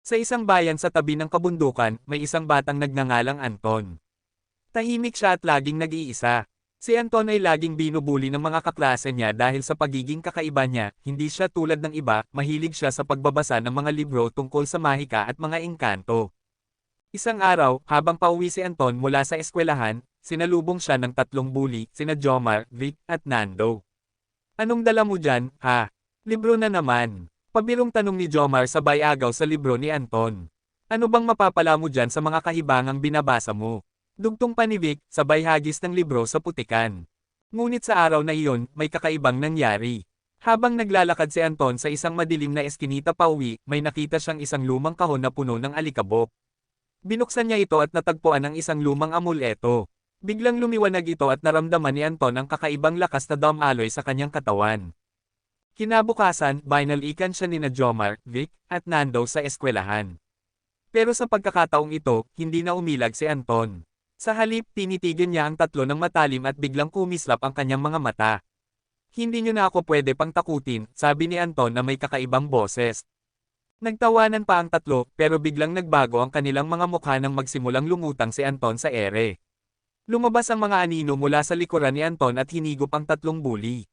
Sa isang bayan sa tabi ng kabundukan, may isang batang nagngangalang Anton. Tahimik siya at laging nag-iisa. Si Anton ay laging binubuli ng mga kaklase niya dahil sa pagiging kakaiba niya, hindi siya tulad ng iba, mahilig siya sa pagbabasa ng mga libro tungkol sa mahika at mga engkanto. Isang araw, habang pauwi si Anton mula sa eskwelahan, sinalubong siya ng tatlong bully, sina Jomar, Vic, at Nando. Anong dala mo dyan, ha? Libro na naman. Pabirong tanong ni Jomar sabay agaw sa libro ni Anton. Ano bang mapapala mo dyan sa mga kahibangang binabasa mo? Dugtong pa ni Vic, sabay hagis ng libro sa putikan. Ngunit sa araw na iyon, may kakaibang nangyari. Habang naglalakad si Anton sa isang madilim na eskinita pauwi, may nakita siyang isang lumang kahon na puno ng alikabok. Binuksan niya ito at natagpuan ang isang lumang amuleto. Biglang lumiwanag ito at naramdaman ni Anton ang kakaibang lakas na damaloy sa kanyang katawan. Kinabukasan, binalikan siya nina Jomar, Vic, at Nando sa eskwelahan. Pero sa pagkakataong ito, hindi na umilag si Anton. Sa halip, tinitigan niya ang tatlo ng matalim at biglang kumislap ang kanyang mga mata. Hindi niyo na ako pwede pang takutin, sabi ni Anton na may kakaibang boses. Nagtawanan pa ang tatlo, pero biglang nagbago ang kanilang mga mukha nang magsimulang lumutang si Anton sa ere. Lumabas ang mga anino mula sa likuran ni Anton at hinigop ang tatlong bully.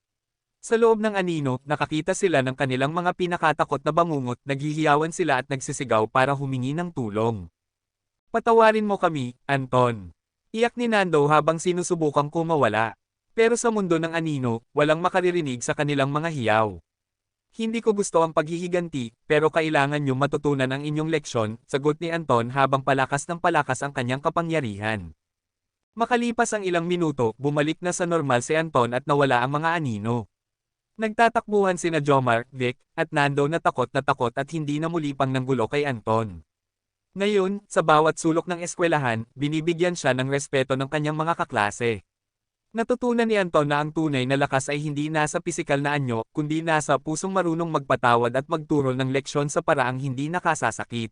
Sa loob ng anino, nakakita sila ng kanilang mga pinakatakot na bangungot, naghihiyawan sila at nagsisigaw para humingi ng tulong. Patawarin mo kami, Anton. Iyak ni Nando habang sinusubukang kumawala. Pero sa mundo ng anino, walang makaririnig sa kanilang mga hiyaw. Hindi ko gusto ang paghihiganti, pero kailangan nyo matutunan ang inyong leksyon, sagot ni Anton habang palakas ng palakas ang kanyang kapangyarihan. Makalipas ang ilang minuto, bumalik na sa normal si Anton at nawala ang mga anino. Nagtatakbuhan sina Jomar, Vic, at Nando na takot at hindi na muli pang nanggulo kay Anton. Ngayon, sa bawat sulok ng eskwelahan, binibigyan siya ng respeto ng kanyang mga kaklase. Natutunan ni Anton na ang tunay na lakas ay hindi nasa pisikal na anyo, kundi nasa pusong marunong magpatawad at magturo ng leksyon sa paraang hindi nakasasakit.